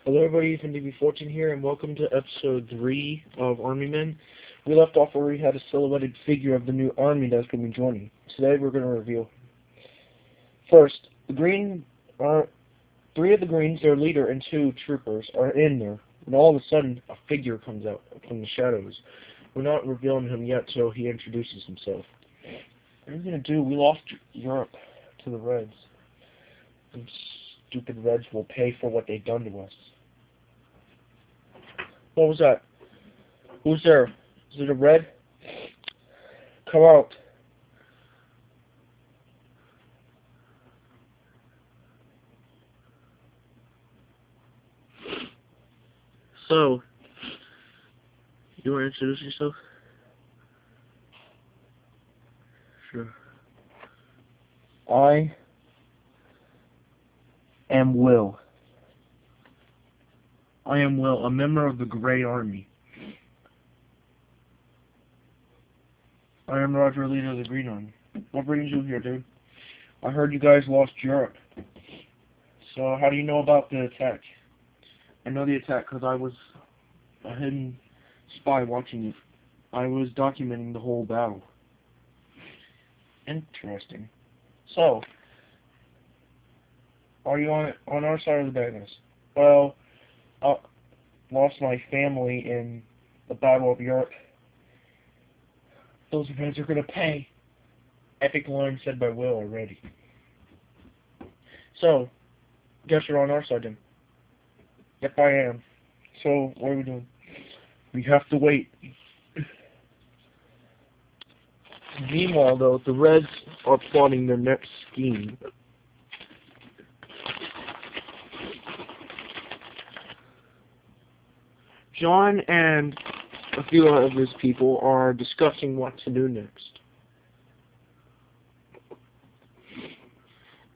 Hello everybody, it's NDB14 here, and welcome to episode 3 of Army Men. We left off where we had a silhouetted figure of the new army that's going to be joining. Today we're going to reveal. First, three of the Greens, their leader, and 2 troopers are in there, and all of a sudden a figure comes out from the shadows. We're not revealing him yet till he introduces himself. What are we going to do? We lost Europe to the Reds. Them stupid Reds will pay for what they've done to us. What was that? Who's there? Is it a red? Come out. So, you want to introduce yourself? Sure. I am Will. I am Will, a member of the Grey Army. I am Roger, leader of the Green Army. What brings you here, dude? I heard you guys lost Europe. So how do you know about the attack? I know the attack because I was a hidden spy watching it. I was documenting the whole battle. Interesting. So, are you on our side of the business? Well, I lost my family in the Battle of Europe. Those events are going to pay. Epic line said by Will already. So, guess you're on our side then. Yep, I am. So, what are we doing? We have to wait. Meanwhile, though, the Reds are plotting their next scheme. John and a few of his people are discussing what to do next.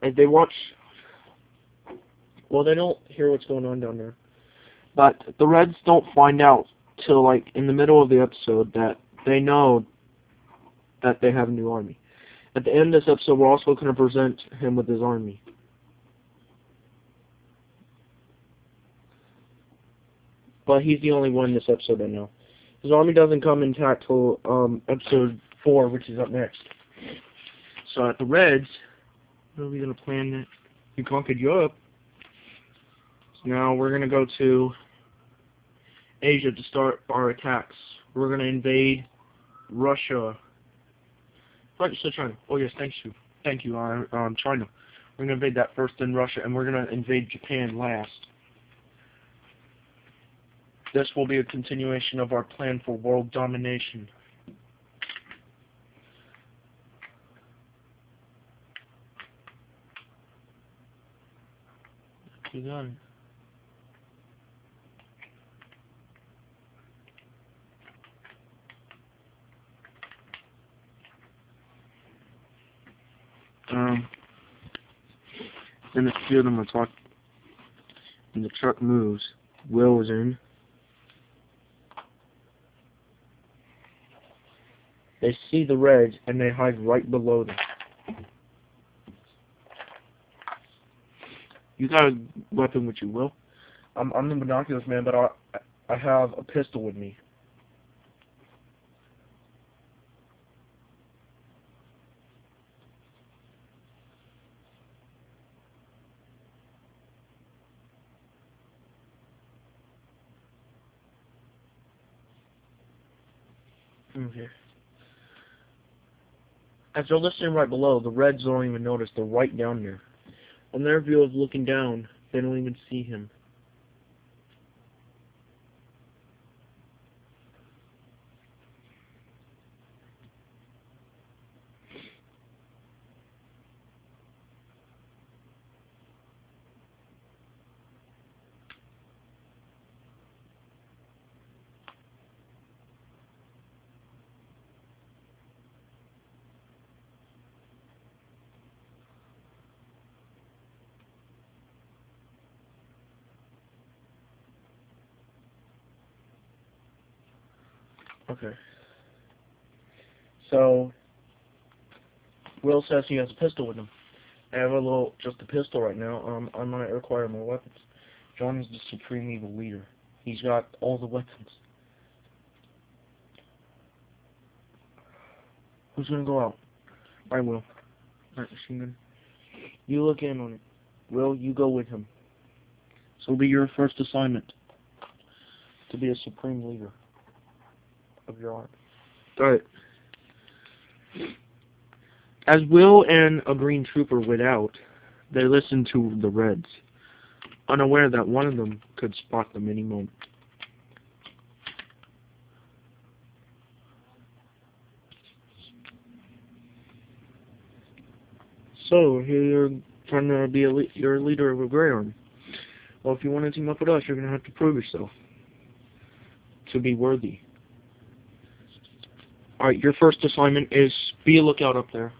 And they watch... Well, they don't hear what's going on down there. But the Reds don't find out till, like, in the middle of the episode that they know that they have a new army. At the end of this episode, we're also going to present him with his army. But he's the only one in this episode I know. His army doesn't come intact till episode 4, which is up next. So at the Reds, what are we going to plan next? We conquered Europe. So now we're going to go to Asia to start our attacks. We're going to invade Russia. Right, so China. Oh yes, thank you. Thank you, China. We're going to invade that first, then Russia, and we're going to invade Japan last. This will be a continuation of our plan for world domination. You got it. Then a few of them are talking, and the truck moves. Will is in. They see the Reds, and they hide right below them. You got a weapon with you, Will? I'm the binoculars man, but I have a pistol with me. Okay. As they're listening right below, the Reds don't even notice. They're right down there. On their view of looking down, they don't even see him. Okay. So, Will says he has a pistol with him. I have just a pistol right now. I might require more weapons. John is the supreme evil leader. He's got all the weapons. Who's gonna go out? I will. Alright, machine gun. You look in on it. Will, you go with him. So it'll be your first assignment. To be a supreme leader of your army. Alright. As Will and a green trooper went out, they listened to the Reds, unaware that one of them could spot them any moment. So, here you're trying to be you're a leader of a Grey Army. Well, if you want to team up with us, you're going to have to prove yourself to be worthy. Alright, your first assignment is be a lookout up there.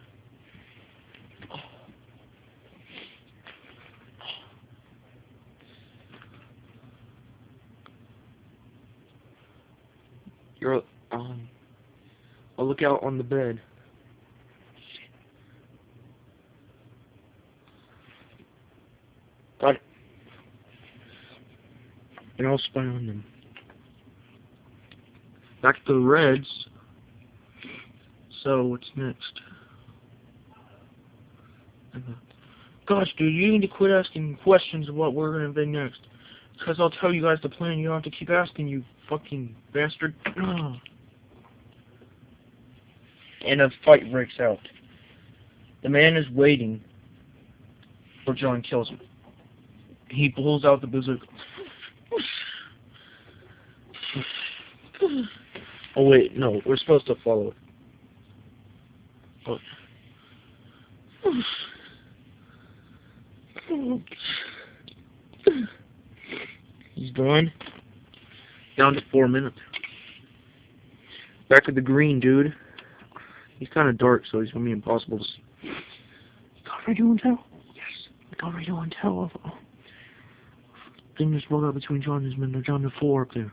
You're a lookout on the bed. Got it. And I'll spy on them. Back to the Reds. So, what's next? Gosh, dude, you need to quit asking questions of what we're going to do next. Because I'll tell you guys the plan. You don't have to keep asking, you fucking bastard. And a fight breaks out. The man is waiting for John kills him. He pulls out the bazooka. Oh wait, no, we're supposed to follow it. Oh. He's gone. Down to 4 minutes. Back with the green dude. He's kind of dark, so he's going to be impossible to see. You got radio intel? Yes, I got radio intel. Thing just woke up between John and his men. They're down to 4 up there.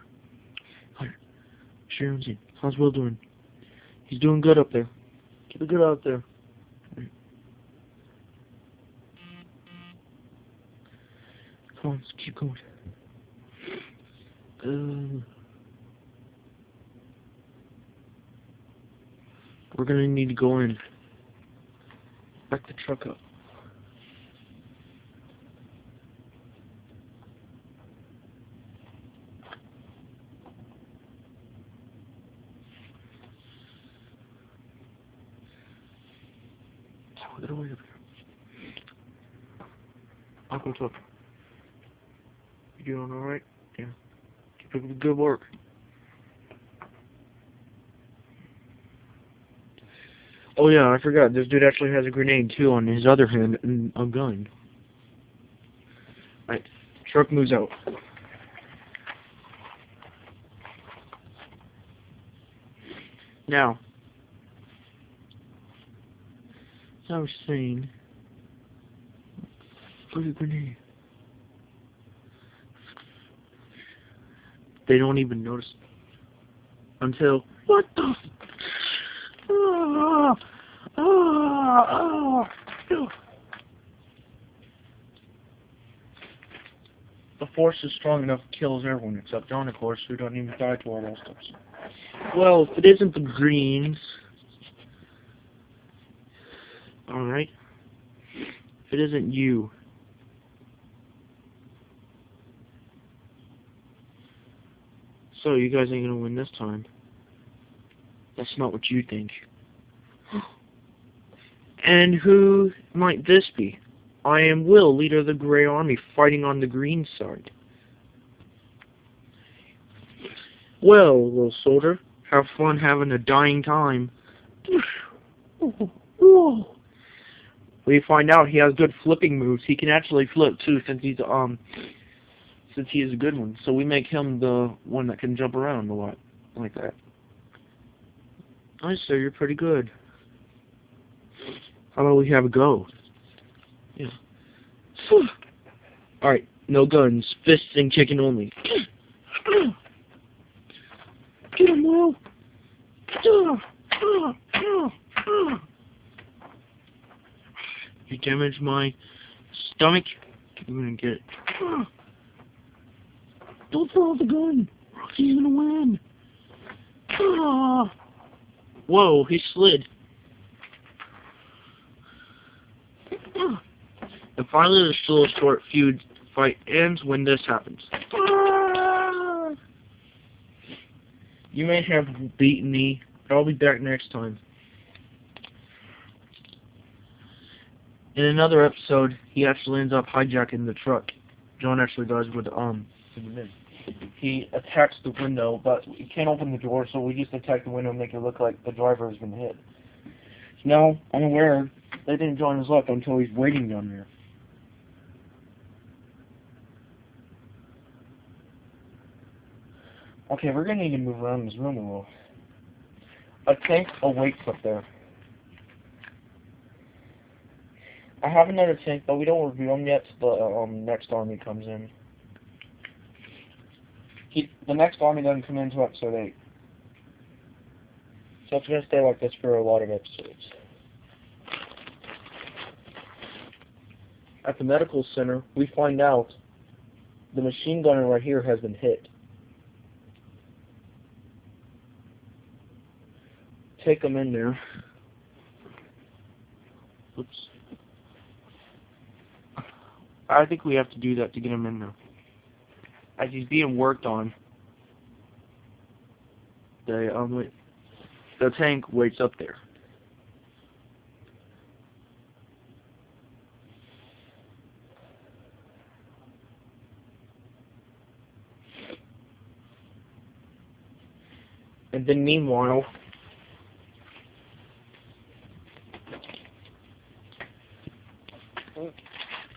Sharon's in. How's Will doing? He's doing good up there. Keep it good out there. Come on, let's keep going. We're gonna need to go in. Back the truck up. Get away up here. Uncle Tuck. You doing alright? Yeah. Keep up the good work. Oh yeah, I forgot. This dude actually has a grenade too on his other hand and a gun. Right. Truck moves out. Now, as I was saying, where's the grenade? They don't even notice it. Until, what the? The force is strong enough to kill everyone except John, of course, who don't even die to all those stuff. Well, if it isn't the greens, alright, if it isn't you, so you guys ain't gonna win this time. That's not what you think. And who might this be? I am Will, leader of the Grey Army, fighting on the green side. Well, little soldier, have fun having a dying time. We find out he has good flipping moves. He can actually flip too, since he is a good one. So we make him the one that can jump around a lot, like that. I say you're pretty good. How about we have a go? Yeah. Alright, no guns. Fists and kicking only. Get him, Will! You damaged my stomach. I'm gonna get it. Don't throw the gun. Rocky's gonna win. Ah. Whoa, he slid. And finally, the still short feud fight ends when this happens. You may have beaten me, but I'll be back next time. In another episode, he actually ends up hijacking the truck. John actually does with he attacks the window, but he can't open the door, so we just attack the window and make it look like the driver has been hit. So now, I'm aware they didn't join his luck until he's waiting down there. Okay, we're gonna need to move around this room a little. A tank awaits up there. I have another tank, but we don't review them yet till the next army comes in. The next army doesn't come into episode 8. So it's going to stay like this for a lot of episodes. At the medical center, we find out the machine gunner right here has been hit. Take him in there. Oops. I think we have to do that to get him in there. As he's being worked on, the tank waits up there. And then meanwhile,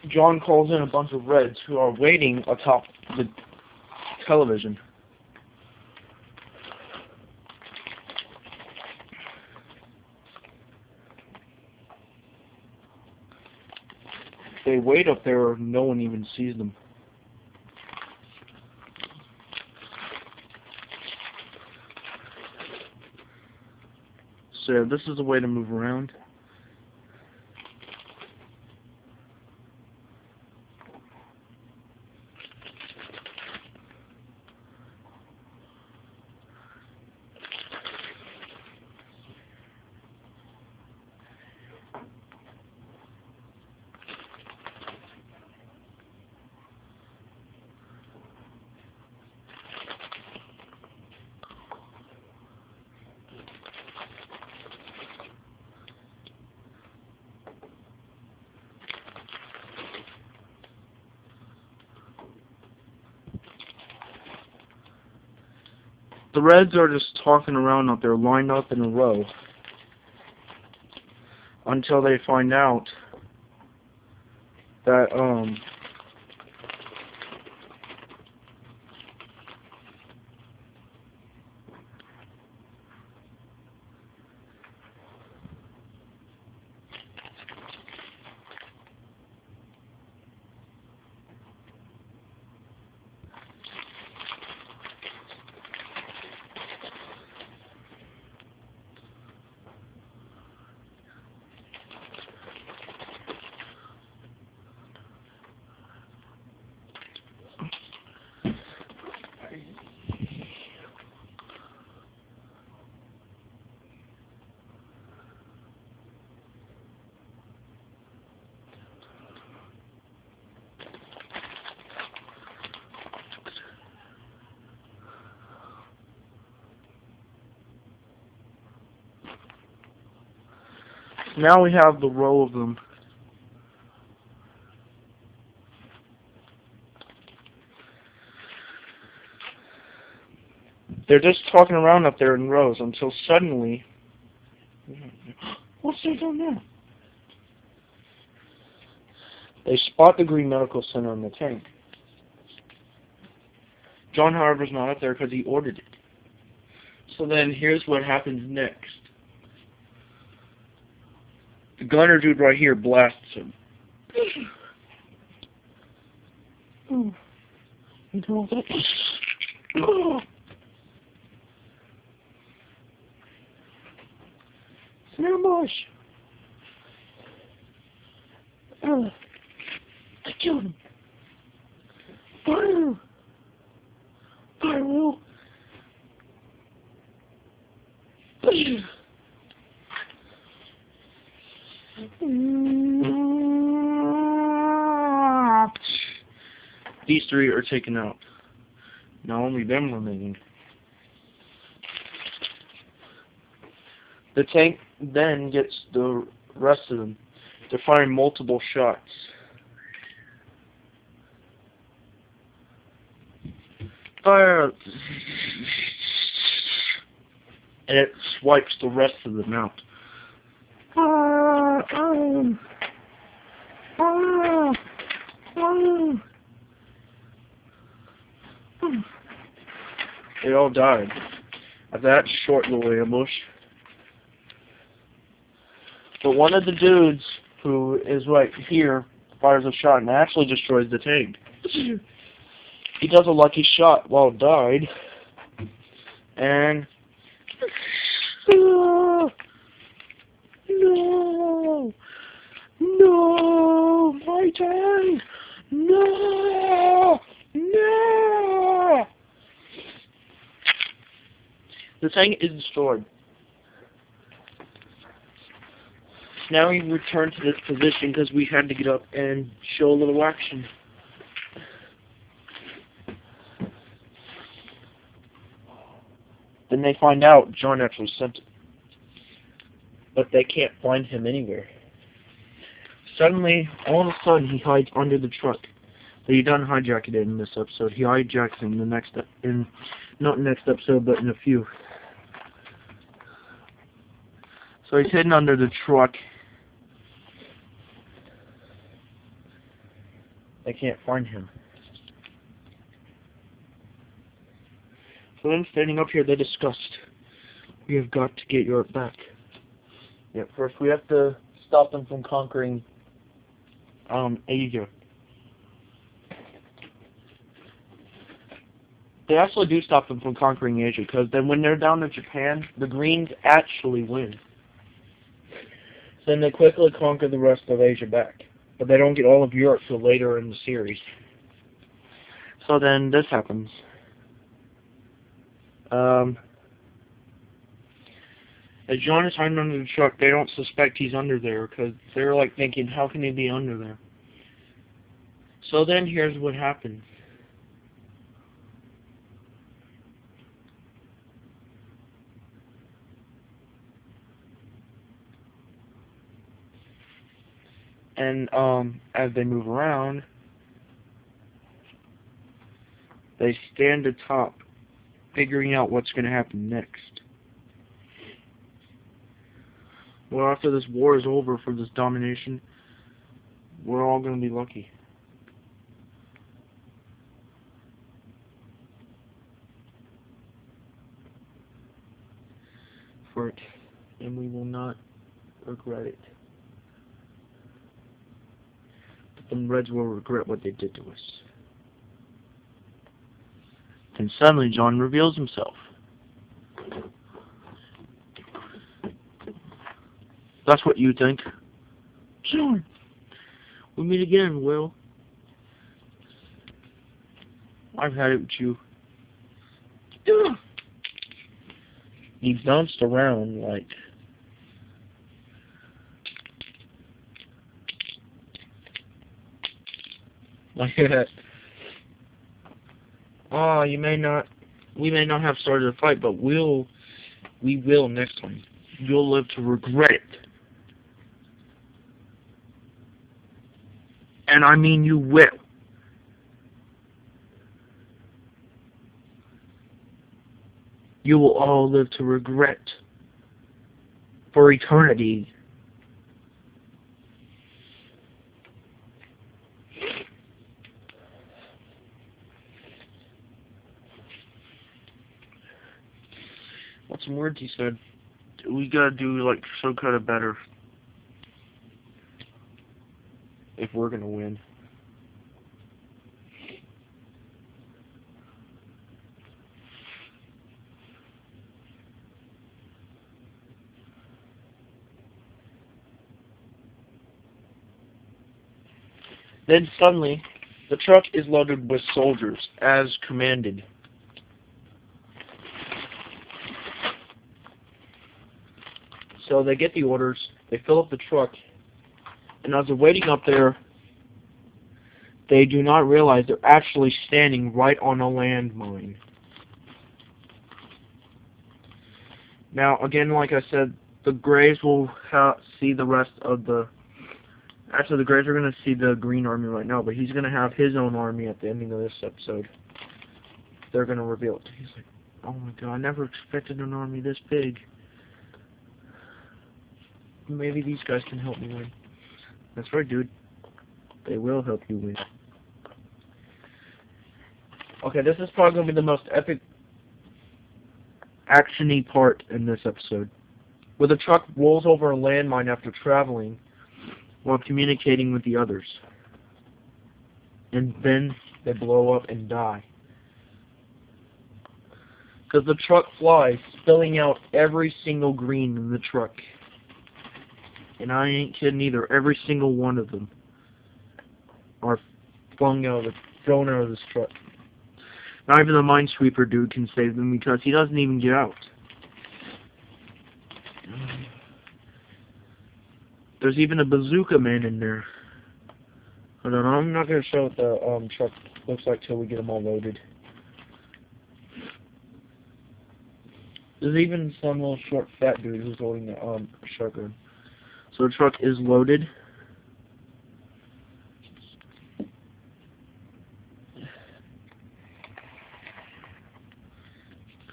John calls in a bunch of Reds who are waiting atop the television. They wait up there, no one even sees them. So this is a way to move around. The Reds are just talking around up there, lined up in a row, until they find out that, now we have the row of them. They're just talking around up there in rows until suddenly... What's they doing there? They spot the Green Medical Center in the tank. John, however, is not up there because he ordered it. So then here's what happens next. The gunner dude right here blasts him. You know that? It's an ambush. I killed him. Fire! These three are taken out. Now only them remaining. The tank then gets the rest of them. They're firing multiple shots. Fire! And it swipes the rest of them out. They all died of that short little ambush. But one of the dudes who is right here fires a shot and actually destroys the tank. He does a lucky shot while it died. And no, my tank, no. The tank is destroyed. Now we return to this position because we had to get up and show a little action. Then they find out John actually sent it. But they can't find him anywhere. Suddenly, all of a sudden, he hides under the truck. But he doesn't hijack it in this episode. He hijacks it in the next, not next episode, but in a few. So he's hidden under the truck. They can't find him. So then, standing up here, they discussed, we have got to get Europe back. Yeah, first we have to stop them from conquering Asia. They actually do stop them from conquering Asia, because then when they're down in Japan, the Greens actually win. Then they quickly conquer the rest of Asia back. But they don't get all of Europe till later in the series. So then this happens. As John is hiding under the truck, they don't suspect he's under there, because they're like thinking, how can he be under there? So then here's what happens. And as they move around, they stand atop, figuring out what's going to happen next. Well, after this war is over for this domination, we're all going to be lucky. For it, and we will not regret it. The Reds will regret what they did to us. Then suddenly John reveals himself. That's what you think. John, we meet again, Will. I've had it with you. He bounced around like... like that. Oh, we may not have started a fight, but we will next time. You'll live to regret it. And I mean you will. You will all live to regret for eternity. What's some words he said? We gotta do like some kind of better if we're gonna win. Then suddenly, the truck is loaded with soldiers, as commanded. So they get the orders, they fill up the truck, and as they're waiting up there, they do not realize they're actually standing right on a landmine. Now, again, like I said, the Greys will see the rest of the... Actually, the Greys are going to see the Green Army right now, but he's going to have his own army at the ending of this episode. They're going to reveal it. He's like, oh my god, I never expected an army this big. Maybe these guys can help me win. That's right, dude. They will help you win. Okay, this is probably going to be the most epic action-y part in this episode, where the truck rolls over a landmine after traveling while communicating with the others. And then they blow up and die. Because the truck flies, spilling out every single green in the truck. And I ain't kidding either, every single one of them are thrown out of this truck. Not even the minesweeper dude can save them because he doesn't even get out. There's even a bazooka man in there. Hold on, I'm not going to show what the truck looks like till we get them all loaded. There's even some little short fat dude who's holding the shotgun. So the truck is loaded.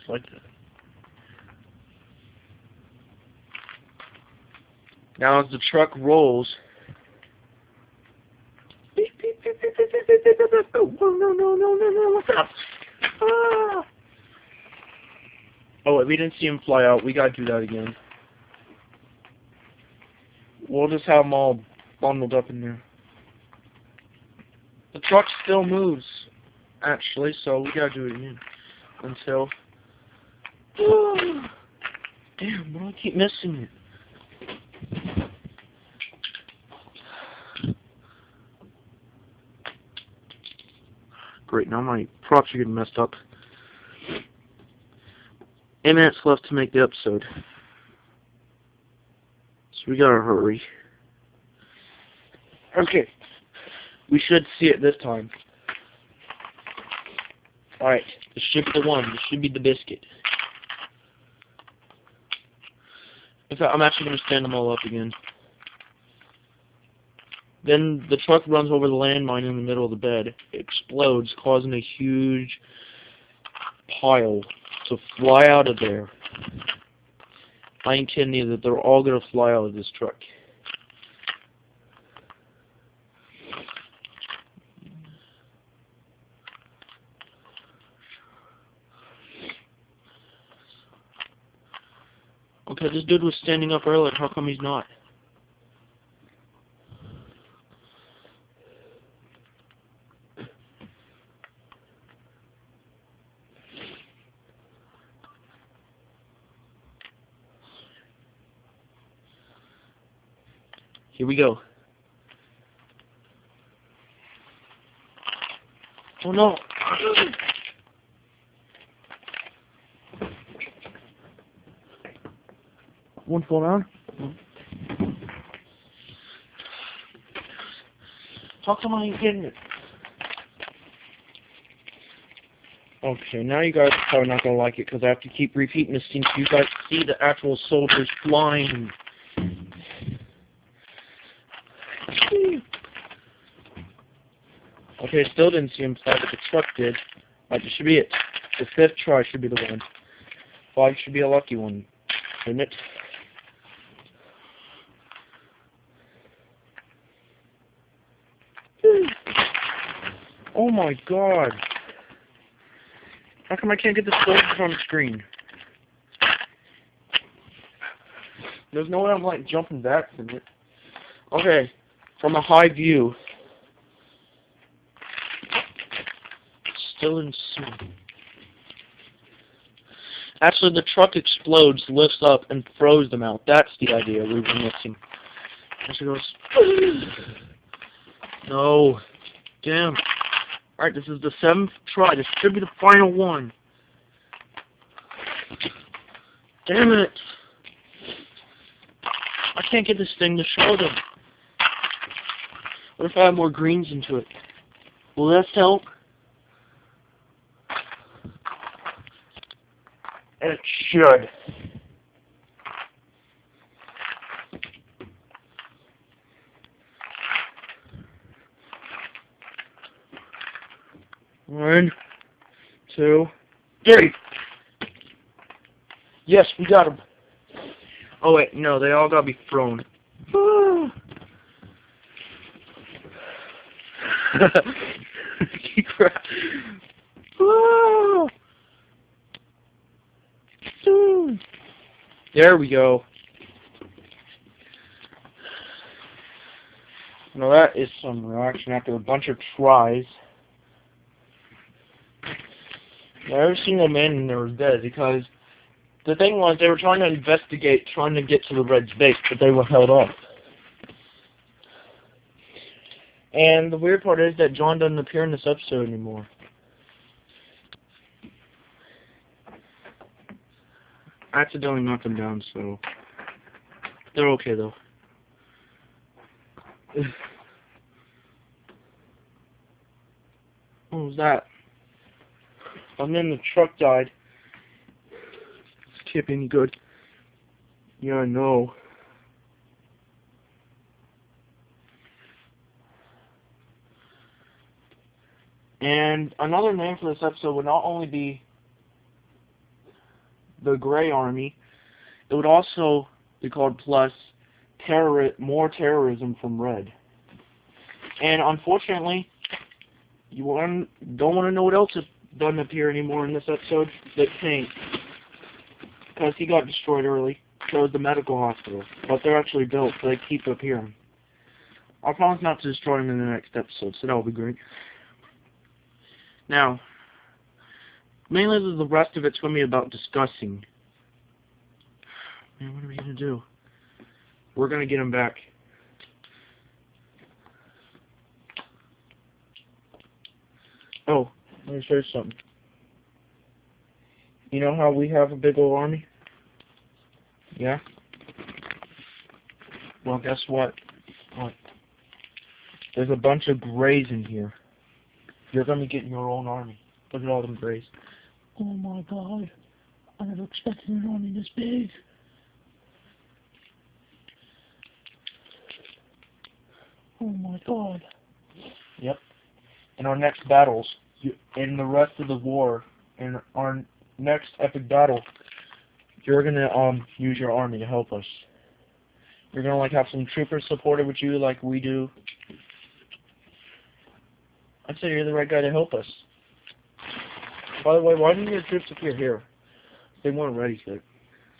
Like that. Now as the truck rolls, beep, beep, beep, beep, beep, beep, beep, beep, beep. Oh, no, what's up? Ah. Oh wait, we didn't see him fly out. We gotta do that again. We'll just have them all bundled up in there. The truck still moves, actually, so we gotta do it again. Until... Damn, why do I keep missing it? Great, now my props are getting messed up. 8 minutes left to make the episode. So we gotta hurry. Okay. We should see it this time. Alright, this should be the one. This should be the biscuit. In fact, I'm actually going to stand them all up again. Then the truck runs over the landmine in the middle of the bed. It explodes, causing a huge pile to fly out of there. I ain't kidding either. They're all going to fly out of this truck. Okay, this dude was standing up earlier. How come he's not? Here we go. Oh no! One fall down? How come I ain't getting it? Okay, now you guys are probably not going to like it because I have to keep repeating this scene so you guys see the actual soldiers flying. Okay, still didn't see him fly, but the truck did. Alright, this should be it. The 5th try should be the one. 5 should be a lucky one, shouldn't it? Oh my god. How come I can't get the soldiers on the screen? There's no way I'm like jumping back from it. Okay, from a high view. Still in sync. Actually, the truck explodes, lifts up, and throws them out. That's the idea we were missing. Actually goes... No. Damn. Alright, this is the 7th try. This should be the final one. Damn it. I can't get this thing to show them. What if I add more greens into it? Will this help? It should. One, two, three. Yes, we got them. Oh wait, no, they all gotta be thrown. There we go. Now that is some reaction after a bunch of tries. Now, every single man in there was dead because the thing was they were trying to investigate, trying to get to the Red's base, but they were held off. And the weird part is that John doesn't appear in this episode anymore. I accidentally knocked them down, so they're okay though. What was that? And then the truck died. This can't be any good. Yeah, I know. And another name for this episode would not only be the Gray Army, it would also be called plus more terrorism from Red. And unfortunately, don't want to know what else doesn't appear anymore in this episode. The tank, because he got destroyed early. So is the medical hospital, but they're actually built, so they keep appearing. I'll promise not to destroy them in the next episode, so that will be great. Now, mainly the rest of it's going to be about discussing. Man, what are we going to do? We're going to get him back. Oh, let me show you something. You know how we have a big old army? Yeah? Well, guess what? What? There's a bunch of Greys in here. You're going to be getting your own army. Look at all them Greys. Oh my god. I never expected an army this big. Oh my god. Yep. In our next battles, in the rest of the war, in our next epic battle, you're going to use your army to help us. You're going to like have some troopers supported with you like we do. I'd say you're the right guy to help us. By the way, why didn't your troops appear here? They weren't ready yet.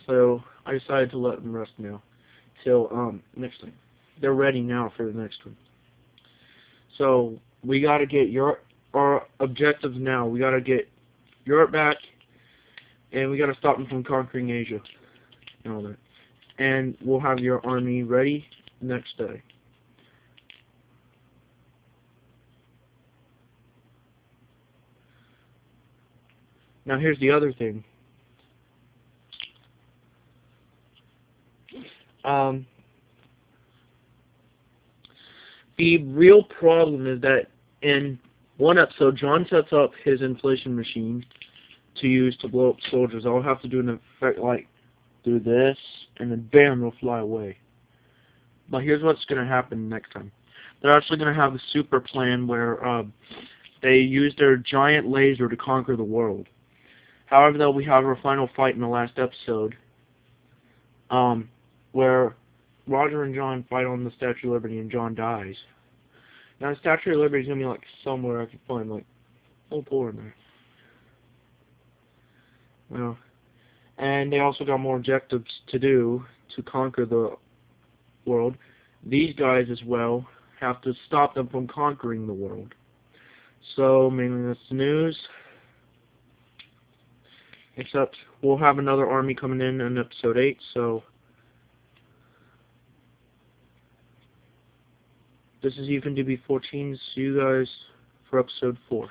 So I decided to let them rest now. Till next time. They're ready now for the next one. So we gotta get our objectives now. We gotta get Europe back, and we gotta stop them from conquering Asia and all that. And we'll have your army ready next day. Now here's the other thing. The real problem is that in one episode, John sets up his inflation machine to use to blow up soldiers. I'll have to do an effect like do this, and then bam, they'll fly away. But here's what's going to happen next time. They're actually going to have a super plan where they use their giant laser to conquer the world. However, though, we have our final fight in the last episode, where Roger and John fight on the Statue of Liberty and John dies. Now, the Statue of Liberty is going to be like somewhere I can find, like, oh, poor in there. Well, and they also got more objectives to do to conquer the world. These guys, as well, have to stop them from conquering the world. So, mainly that's the news. Except we'll have another army coming in episode 8, so this is EvenDB14. See you guys for episode 4.